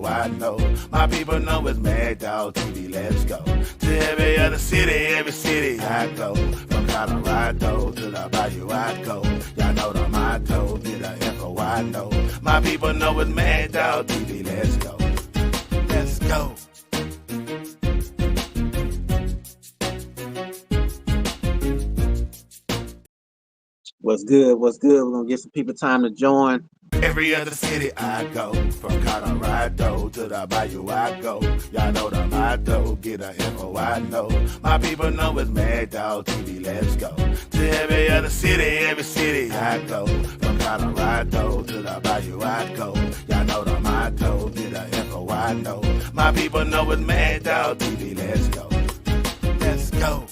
I know. My people know it's Mad Dog TV, let's go. To every other city, every city I go. From Colorado to the Bayou I go. Y'all know the motto, get a echo, I know. My people know it's Mad Dog TV, let's go. Let's go. What's good? What's good? We're going to get some people time to join. Every other city I go, from Colorado to the Bayou I go. Y'all know the motto, get a info, I know. My people know it's Mad Dog TV, let's go. To every other city I go. From Colorado to the Bayou I go. Y'all know the motto, get a info, I know. My people know it's Mad Dog TV, let's go. Let's go.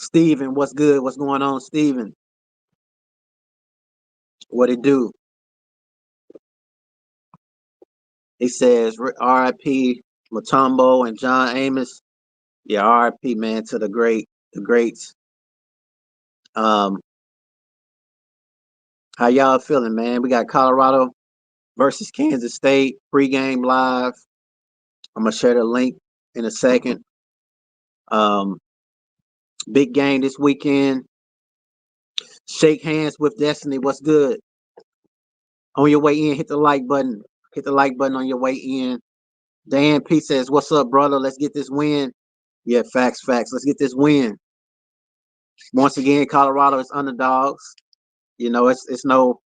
Steven, what's good? What's going on, Steven? What it do? He says R.I.P. Mutombo and John Amos. Yeah, R.I.P. man to the greats. How y'all feeling, man? We got Colorado versus Kansas State pregame live. I'm gonna share the link in a second. Big game this weekend. Shake hands with destiny. What's good? On your way in, hit the like button. Hit the like button on your way in. Dan P says, "What's up, brother? Let's get this win." Yeah, facts. Let's get this win. Once again, Colorado is underdogs. You know, it's no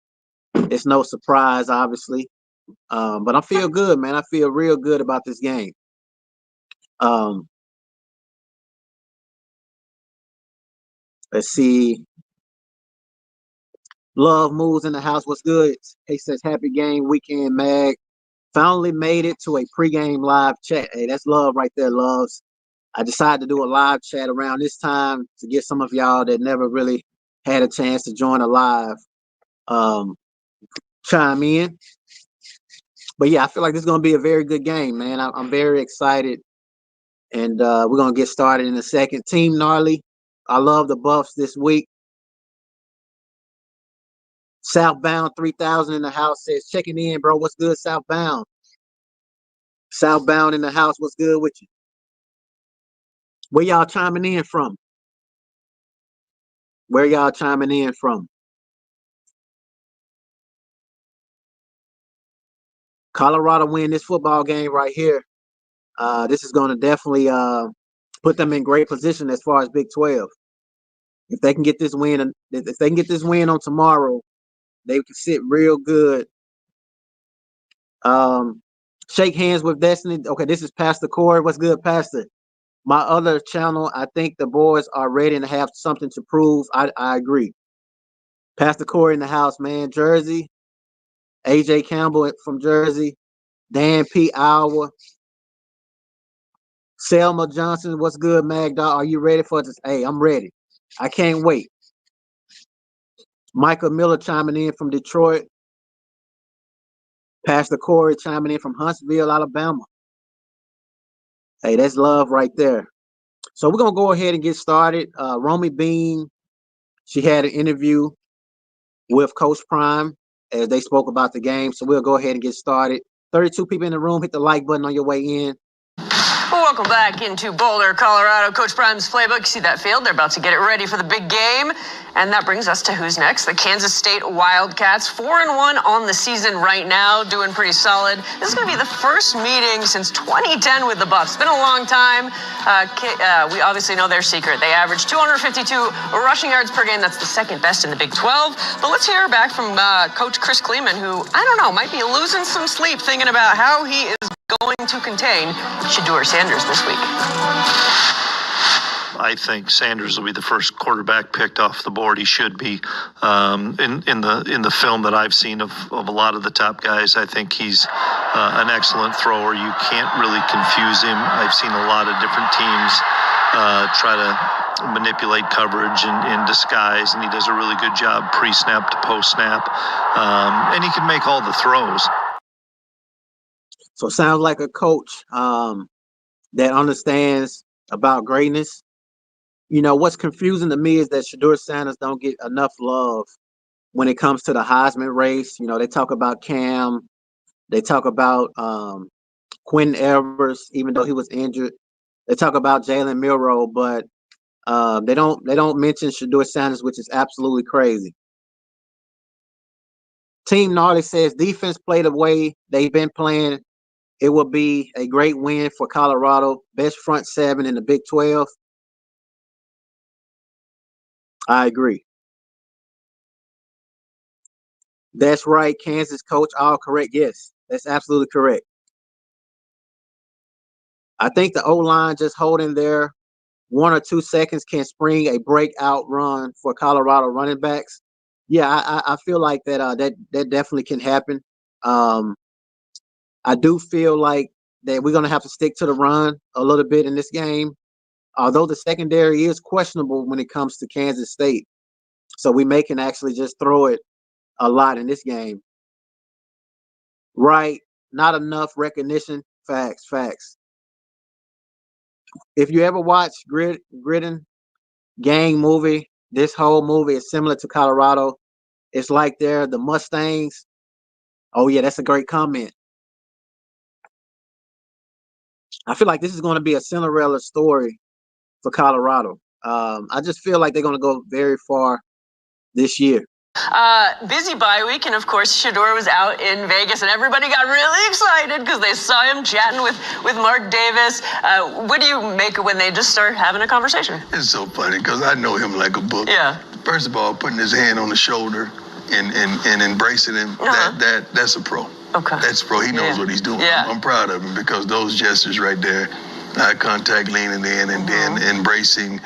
surprise, obviously. But I feel good, man. I feel real good about this game. Let's see. Love moves in the house. What's good? He says, "Happy game weekend, Mag. Finally made it to a pregame live chat." Hey, that's love right there, loves. I decided to do a live chat around this time to get some of y'all that never really had a chance to join a live chime in. But yeah, I feel like this is going to be a very good game, man. I'm very excited. And we're going to get started in a second. Team Gnarly, I love the Buffs this week. Southbound 3000 in the house says, "Checking in, bro. What's good, Southbound?" Southbound in the house, what's good with you? Where y'all chiming in from? Where y'all chiming in from? Colorado win this football game right here. This is going to definitely put them in great position as far as Big 12. If they can get this win, on tomorrow, they can sit real good. Shake hands with destiny. Okay, this is Pastor Corey. What's good, Pastor? My other channel, I think the boys are ready and have something to prove. I agree. Pastor Corey in the house, man. Jersey. AJ Campbell from Jersey. Dan P. Iowa. Selma Johnson, what's good, Magda? Are you ready for this? Hey, I'm ready. I can't wait. Michael Miller chiming in from Detroit. Pastor Corey chiming in from Huntsville, Alabama. Hey, that's love right there. So we're going to go ahead and get started. Romy Bean, she had an interview with Coach Prime as they spoke about the game. So we'll go ahead and get started. 32 people in the room. Hit the like button on your way in. Welcome back into Boulder, Colorado. Coach Prime's playbook. You see that field? They're about to get it ready for the big game. And that brings us to who's next. The Kansas State Wildcats, 4-1 on the season right now, doing pretty solid. This is going to be the first meeting since 2010 with the Buffs. It's been a long time. We obviously know their secret. They average 252 rushing yards per game. That's the second best in the Big 12. But let's hear back from Coach Chris Kleeman, who, I don't know, might be losing some sleep thinking about how he is going to contain Shadeur Sanders this week. I think Sanders will be the first quarterback picked off the board. He should be. In the film that I've seen of a lot of the top guys, I think he's an excellent thrower. You can't really confuse him. I've seen a lot of different teams try to manipulate coverage in disguise, and he does a really good job pre-snap to post-snap. And he can make all the throws. So it sounds like a coach that understands about greatness. What's confusing to me is that Shadeur Sanders don't get enough love when it comes to the Heisman race. They talk about Cam, they talk about Quentin Evers, even though he was injured. They talk about Jalen Milroe, but they don't mention Shadeur Sanders, which is absolutely crazy. Team Gnarly says defense play the way they've been playing. It will be a great win for Colorado. Best front seven in the Big 12. I agree. That's right, Kansas coach. All correct. Yes, that's absolutely correct. I think the O-line just holding there 1 or 2 seconds can spring a breakout run for Colorado running backs. Yeah, I feel like that definitely can happen. Um, I do feel like that we're gonna have to stick to the run a little bit in this game, although the secondary is questionable when it comes to Kansas State. So we may can actually just throw it a lot in this game. Right? Not enough recognition. Facts, facts. If you ever watch Gridden gang movie, this whole movie is similar to Colorado. It's like they're the Mustangs. Oh yeah, that's a great comment. I feel like this is going to be a Cinderella story for Colorado. I just feel like they're going to go very far this year. Busy bye week, and of course, Shadeur was out in Vegas, and everybody got really excited because they saw him chatting with Mark Davis. What do you make when they just start having a conversation? It's so funny because I know him like a book. Yeah. First of all, putting his hand on the shoulder and embracing him, that's a pro. Okay. That's pro. He knows what he's doing. Yeah. I'm proud of him because those gestures right there, eye contact, leaning in, and then embracing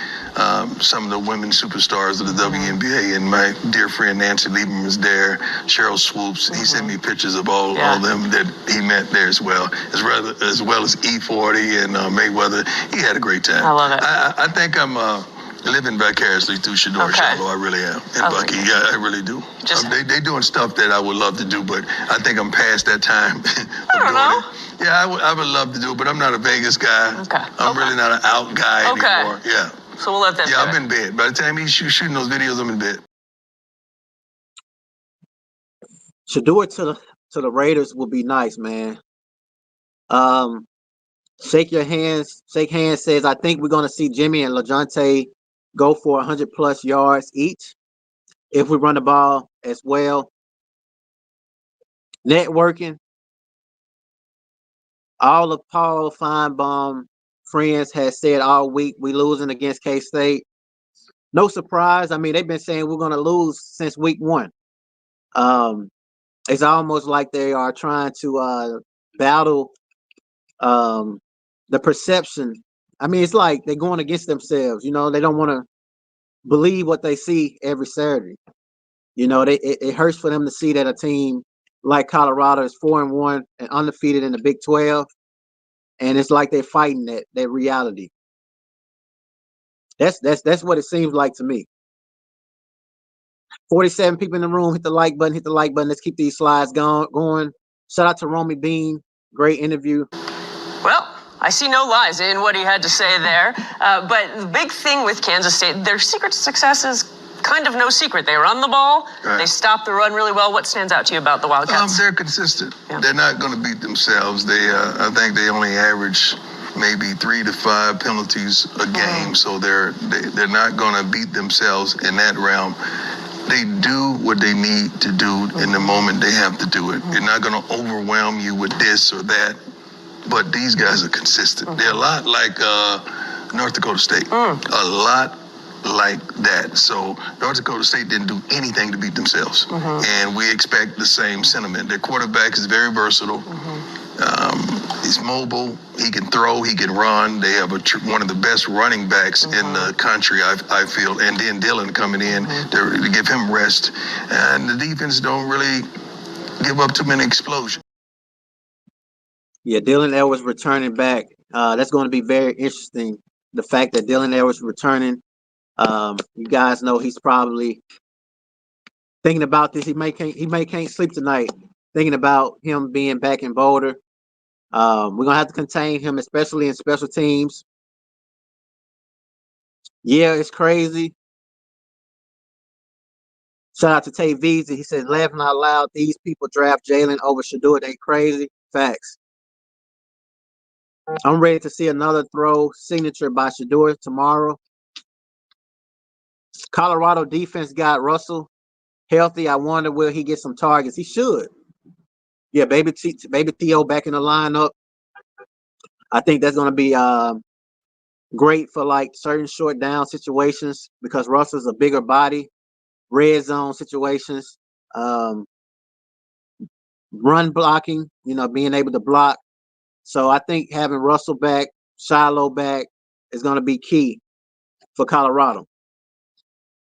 some of the women superstars of the WNBA. And my dear friend Nancy Lieberman was there, Cheryl Swoops. He sent me pictures of all them that he met there as well as E40 and Mayweather. He had a great time. I love it. I think I'm living vicariously through Shadeur Shiloh. I really am. And Bucky, yeah, I really do. They doing stuff that I would love to do, but I think I'm past that time. I don't know. Yeah, I would love to do it, but I'm not a Vegas guy. Okay. I'm really not an out guy anymore. Yeah. So we'll let that. Yeah, I'm in bed. By the time he's shooting those videos, I'm in bed. Shadeur to the Raiders will be nice, man. Shake hands says, I think we're going to see Jimmy and LaJohntay go for 100+ yards each if we run the ball as well. Networking. All of Paul Feinbaum friends has said all week we losing against K-State. No surprise. I mean, they've been saying we're going to lose since week 1. It's almost like they are trying to battle the perception. I mean, it's like they're going against themselves. They don't want to believe what they see every Saturday. It hurts for them to see that a team like Colorado is 4-1 and undefeated in the Big 12, and it's like they're fighting that reality. That's what it seems like to me. 47 people in the room. Hit the like button. Let's keep these slides going. Shout out to Romy Bean. Great interview. Well, I see no lies in what he had to say there. But the big thing with Kansas State, their secret to success is kind of no secret. They run the ball. Right. They stop the run really well. What stands out to you about the Wildcats? They're consistent. Yeah. They're not going to beat themselves. I think they only average maybe 3 to 5 penalties a game. So they're not going to beat themselves in that realm. They do what they need to do in the moment they have to do it. They're not going to overwhelm you with this or that. But these guys are consistent. They're a lot like North Dakota State. A lot like that. So North Dakota State didn't do anything to beat themselves. And we expect the same sentiment. Their quarterback is very versatile. He's mobile. He can throw. He can run. They have one of the best running backs in the country, I feel. And then Dylan coming in to give him rest. And the defense don't really give up too many explosions. Yeah, Dylan Edwards returning back. That's going to be very interesting. The fact that Dylan Edwards returning. You guys know he's probably thinking about this. He may can't sleep tonight, thinking about him being back in Boulder. We're gonna have to contain him, especially in special teams. Yeah, it's crazy. Shout out to Tay Veezy. He said, laughing out loud, these people draft Jalen over Shadeur. They crazy. Facts. I'm ready to see another throw signature by Shadeur tomorrow. Colorado defense got Russell healthy. I wonder will he get some targets? He should. Yeah, baby Theo back in the lineup. I think that's going to be great for like certain short down situations because Russell's a bigger body, red zone situations, um, run blocking, being able to block. So I think having Russell back, Shiloh back is going to be key for Colorado.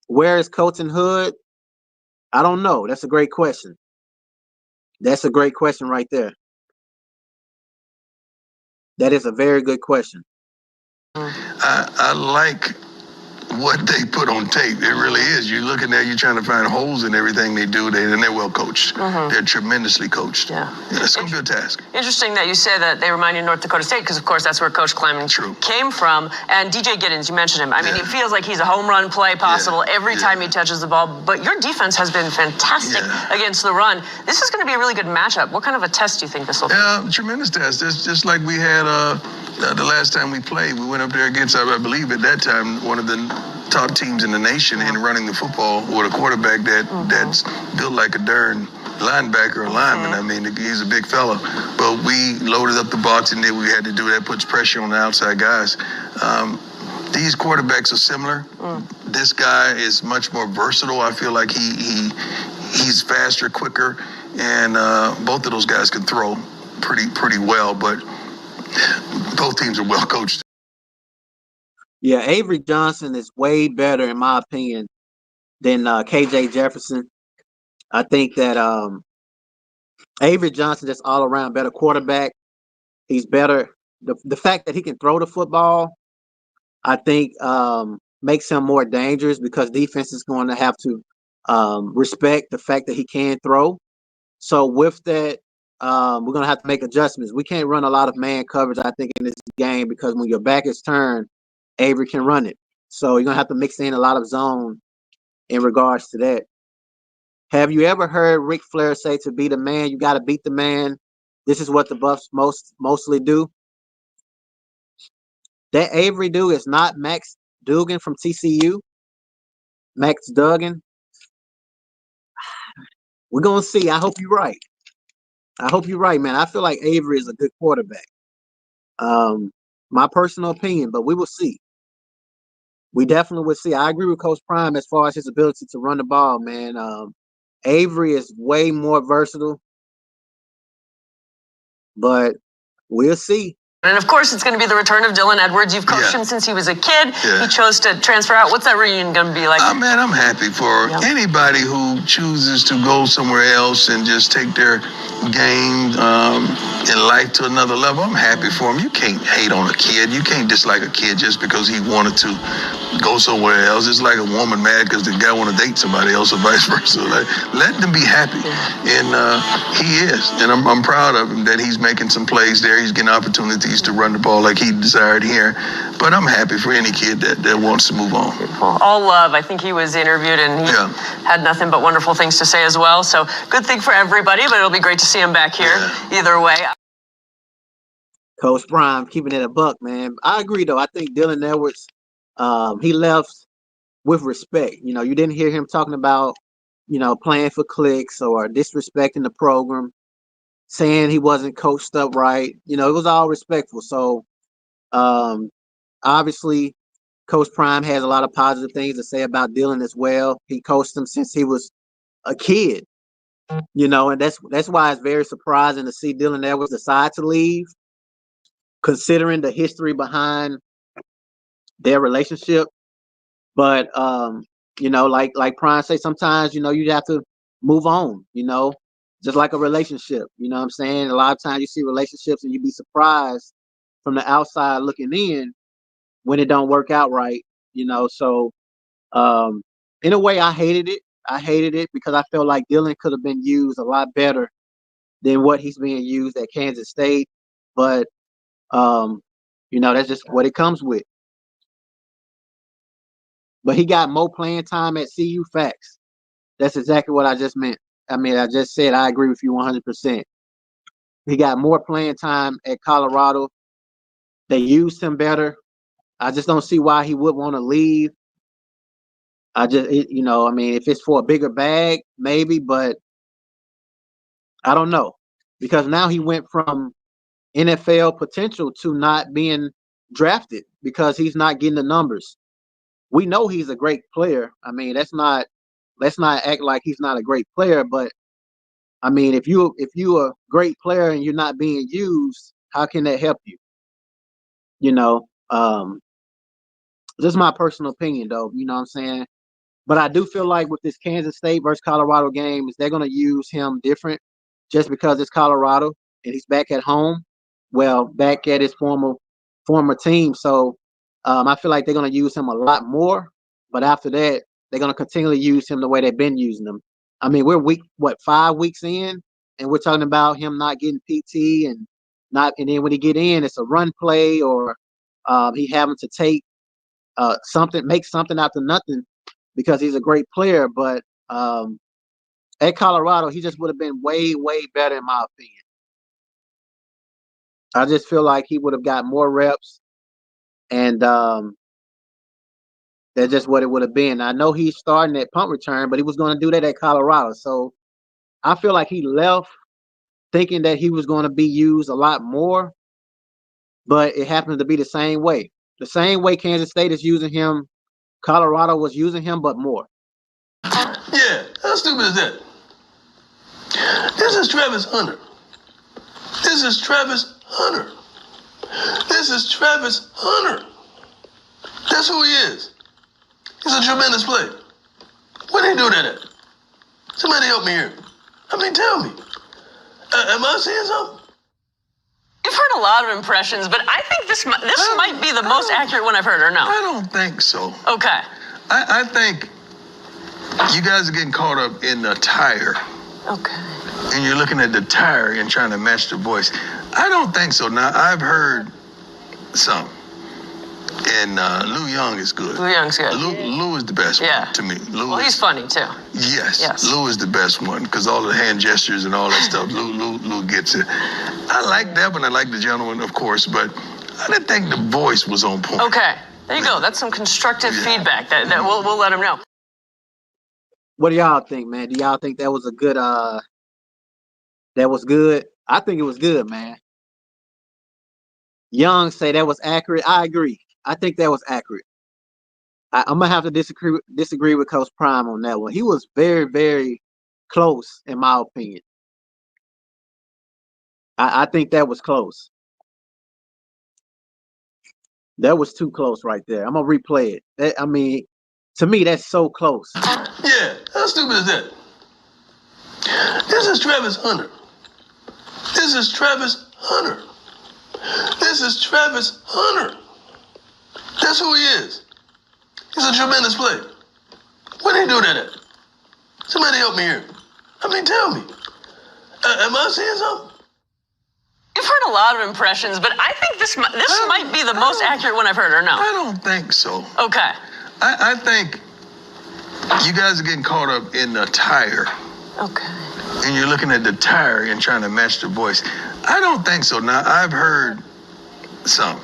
Where is Colton Hood? I don't know. That's a great question. That's a great question right there. That is a very good question. I like what they put on tape. It really is. You're looking there, you're trying to find holes in everything they do, and they're well coached. They're tremendously coached. Yeah, it's going to be a task. Interesting that you say that they remind you of North Dakota State, because of course that's where Coach Kleiman came from. And DJ Giddens, you mentioned him. I mean, it feels like he's a home run play possible every time he touches the ball. But your defense has been fantastic against the run. This is going to be a really good matchup. What kind of a test do you think this will be? Yeah, tremendous test. It's just like we had the last time we played. We went up there against, I believe at that time, one of the top teams in the nation in running the football with a quarterback that's built like a darn linebacker or lineman. I mean, he's a big fella. But we loaded up the box and did what we had to do. That puts pressure on the outside guys. These quarterbacks are similar. This guy is much more versatile. I feel like he's faster, quicker, and both of those guys can throw pretty well. But both teams are well coached. Yeah, Avery Johnson is way better, in my opinion, than KJ Jefferson. I think that Avery Johnson is all around better quarterback. He's better. The fact that he can throw the football, I think, makes him more dangerous because defense is going to have to respect the fact that he can throw. So with that, we're going to have to make adjustments. We can't run a lot of man coverage, I think, in this game because when your back is turned, Avery can run it. So you're going to have to mix in a lot of zone in regards to that. Have you ever heard Ric Flair say to be the man, you got to beat the man? This is what the Buffs mostly do. That Avery dude is not Max Duggan from TCU. Max Duggan. We're going to see. I hope you're right. I hope you're right, man. I feel like Avery is a good quarterback. My personal opinion, but we will see. We definitely will see. I agree with Coach Prime as far as his ability to run the ball, man. Avery is way more versatile, but we'll see. And of course, it's going to be the return of Dylan Edwards. You've coached him since he was a kid. He chose to transfer out. What's that reunion going to be like? Man, I'm happy for anybody who chooses to go somewhere else and just take their game in life to another level. I'm happy for him. You can't hate on a kid. You can't dislike a kid just because he wanted to go somewhere else. It's like a woman mad because the guy want to date somebody else or vice versa. Like, let them be happy. And he is. And I'm proud of him that he's making some plays there. He's getting opportunities to run the ball like he desired here. But I'm happy for any kid that wants to move on. All love. I think he was interviewed and he had nothing but wonderful things to say as well. So good thing for everybody, but it'll be great to see him back here either way. Coach Prime keeping it a buck, man. I agree, though. I think Dylan Edwards, he left with respect. You didn't hear him talking about, playing for clicks or disrespecting the program, saying he wasn't coached up right. It was all respectful. So, obviously, Coach Prime has a lot of positive things to say about Dylan as well. He coached him since he was a kid, and that's why it's very surprising to see Dylan Edwards decide to leave, considering the history behind their relationship. But like Prime say, sometimes you have to move on. Just like a relationship. You know what I'm saying? A lot of times you see relationships and you be surprised from the outside looking in when it don't work out right. So in a way, I hated it. I hated it because I felt like Dylan could have been used a lot better than what he's being used at Kansas State. But that's just what it comes with. But he got more playing time at CU. Facts. That's exactly what I just meant. I mean, I just said I agree with you 100%. He got more playing time at Colorado. They used him better. I just don't see why he would want to leave. I mean, if it's for a bigger bag, maybe, but I don't know. Because now he went from NFL potential to not being drafted because he's not getting the numbers. We know he's a great player. I mean, let's not act like he's not a great player, but I mean, if you a great player and you're not being used, how can that help you? You know, this is my personal opinion, though. You know what I'm saying? But I do feel like with this Kansas State versus Colorado game, is they're going to use him different just because it's Colorado and he's back at home. Well, back at his former team. So I feel like they're going to use him a lot more. But after that, they're going to continually use him the way they've been using him. I mean, we're 5 weeks in, and we're talking about him not getting PT and then when he get in, it's a run play or he having to take make something out of nothing because he's a great player. But at Colorado, he just would have been way, way better in my opinion. I just feel like he would have got more reps, and that's just what it would have been. I know he's starting at punt return, but he was going to do that at Colorado. So I feel like he left thinking that he was going to be used a lot more, but it happens to be the same way. The same way Kansas State is using him, Colorado was using him, but more. Yeah, how stupid is that? This is Travis Hunter. This is Travis Hunter. This is Travis Hunter. That's who he is. He's a tremendous player. Where did he do that at? Somebody help me here. I mean, tell me. Am I saying something? You've heard a lot of impressions, but I think this might be the most accurate one I've heard, or no? I don't think so. Okay. I think you guys are getting caught up in the tire. Okay. And you're looking at the tire and trying to match the voice. I don't think so. Now, I've heard some. And Lou Young is good. Lou Young's good. Lou is the best one to me. He's funny, too. Yes. Lou is the best one because all the hand gestures and all that stuff, Lou gets it. I like that one. I like the gentleman, of course, but I didn't think the voice was on point. Okay. There you go. That's some constructive feedback that we'll let him know. What do y'all think, man? Do y'all think that was a good that was good? I think it was good, man. Young say that was accurate. I agree. I think that was accurate. I'm gonna have to disagree with Coach Prime on that one. He was very, very close, in my opinion. I think that was close. That was too close right there. I'm gonna replay it. I mean, to me, that's so close. Yeah, how stupid is that? This is Travis Hunter. This is Travis Hunter. This is Travis Hunter. That's who he is. He's a tremendous player. Where did he do that at? Somebody help me here. I mean, tell me. Am I saying something? You've heard a lot of impressions, but I think this might be the most accurate one I've heard, or no? I don't think so. Okay. I think you guys are getting caught up in the tire. Okay. And you're looking at the tire and trying to match the voice. I don't think so. Now, I've heard some.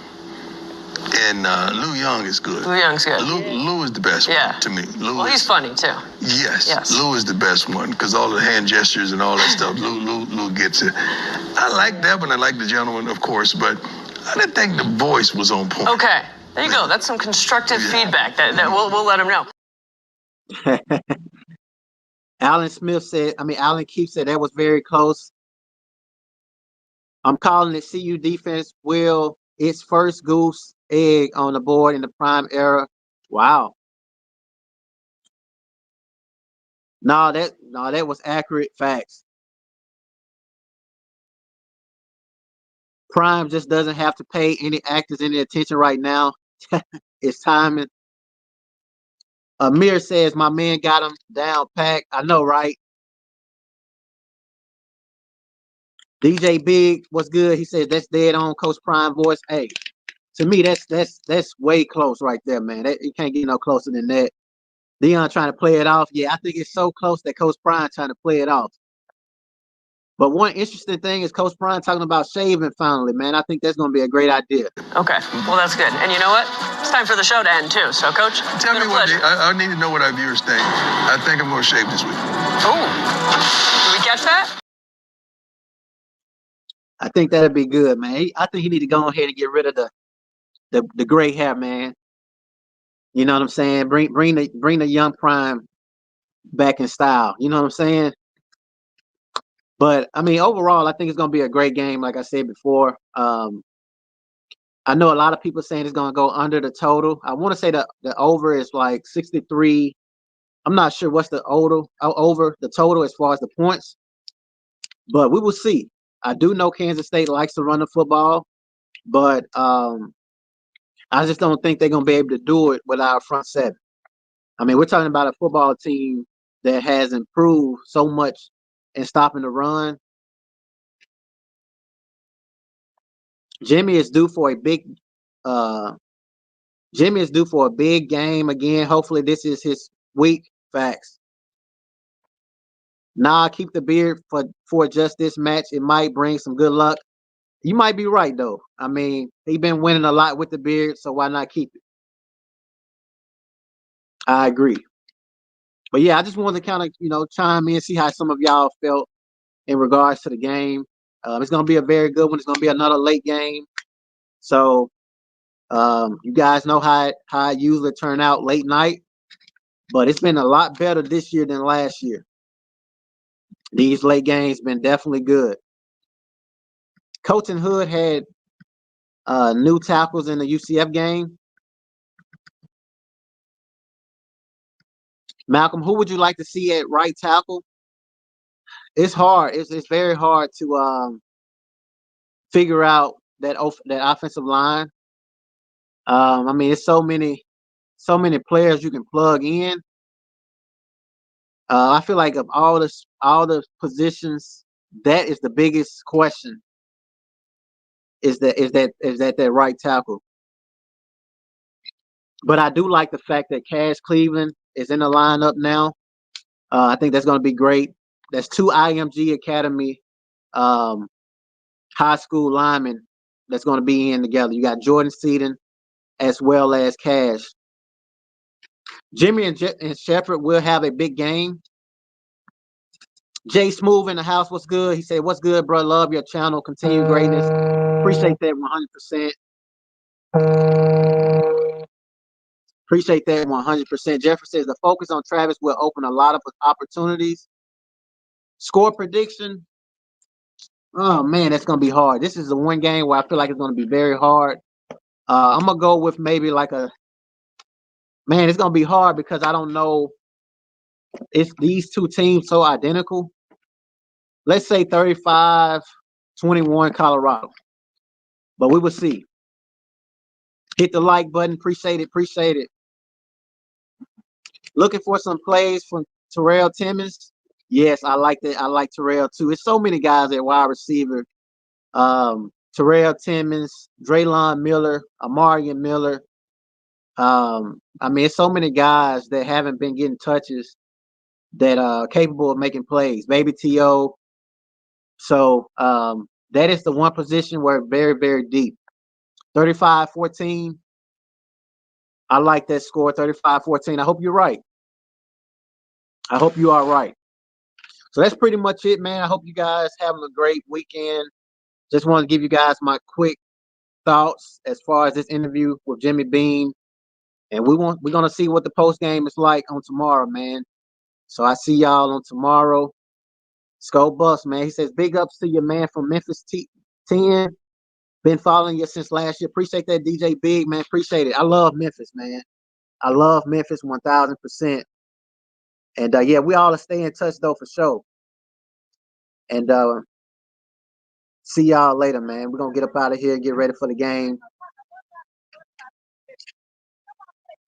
And Lou Young is good. Lou Young's good. Lou is the best one to me. He's funny, too. Yes. Lou is the best one because all the hand gestures and all that stuff, Lou gets it. I like that one. I like the gentleman, of course, but I didn't think the voice was on point. Okay. There you go. That's some constructive feedback that we'll let him know. Alan Keefe said that was very close. I'm calling it CU defense its first goose egg on the board in the prime era. Wow. No, that was accurate facts. Prime just doesn't have to pay any actors any attention right now. It's timing. Amir says my man got him down packed. I know, right? DJ Big, what's good? He says that's dead on Coach Prime voice. Hey, To me, that's way close right there, man. You can't get no closer than that. Dion trying to play it off. Yeah, I think it's so close that Coach Prime trying to play it off. But one interesting thing is Coach Prime talking about shaving finally, man. I think that's going to be a great idea. Okay, well, that's good. And you know what? It's time for the show to end, too. So, Coach, Tell me what I need to know what our viewers think. I think I'm going to shave this week. Oh, did we catch that? I think that'd be good, man. I think he need to go ahead and get rid of the gray hair, man. You know what I'm saying? Bring the young Prime back in style. You know what I'm saying? But I mean, overall, I think it's gonna be a great game. Like I said before, I know a lot of people saying it's gonna go under the total. I want to say the over is like 63. I'm not sure what's the over the total as far as the points, but we will see. I do know Kansas State likes to run the football, but I just don't think they're gonna be able to do it with our front seven. I mean, we're talking about a football team that has improved so much in stopping the run. Jimmy is due for a big game again. Hopefully this is his week. Facts. Nah, keep the beard for just this match. It might bring some good luck. You might be right though. I mean, he's been winning a lot with the beard, so why not keep it? I agree. But yeah, I just wanted to kind of, chime in, see how some of y'all felt in regards to the game. It's going to be a very good one. It's going to be another late game. So you guys know how it usually turn out late night. But it's been a lot better this year than last year. These late games been definitely good. Coach and Hood had new tackles in the UCF game. Malcolm, who would you like to see at right tackle? It's hard. It's very hard to figure out that offensive line. I mean, it's so many players you can plug in. I feel like of all the positions, that is the biggest question. Is that right tackle? But I do like the fact that Cash Cleveland is in the lineup now. I think that's going to be great. That's two IMG Academy high school linemen that's going to be in together. You got Jordan Seaton as well as Cash. Jimmy and Shepard will have a big game. Jay Smooth in the house, what's good? He said, what's good, bro? Love your channel. Continue greatness. Appreciate that 100%. Appreciate that 100%. Jeffrey says, the focus on Travis will open a lot of opportunities. Score prediction. Oh, man, that's going to be hard. This is the one game where I feel like it's going to be very hard. I'm going to go with maybe like man, it's going to be hard because I don't know. It's these two teams so identical. Let's say 35-21 Colorado. But we will see. Hit the like button. Appreciate it. Looking for some plays from Terrell Timmons. Yes, I like that. I like Terrell too. It's so many guys at wide receiver. Terrell Timmons, Draylon Miller, Amarian Miller. I mean, it's so many guys that haven't been getting touches that are capable of making plays. Baby T.O. So that is the one position where very, very deep. 35-14. I like that score, 35-14. I hope you're right. I hope you are right. So that's pretty much it, man. I hope you guys having a great weekend. Just want to give you guys my quick thoughts as far as this interview with Jimmy Bean. And we're gonna see what the post game is like on tomorrow, man. So I see y'all on tomorrow. Skull Bus, man. He says, big ups to your man from Memphis 10. Been following you since last year. Appreciate that, DJ Big, man. Appreciate it. I love Memphis, man. I love Memphis 1,000%. And yeah, we all stay in touch though for sure. And see y'all later, man. We're gonna get up out of here, get ready for the game.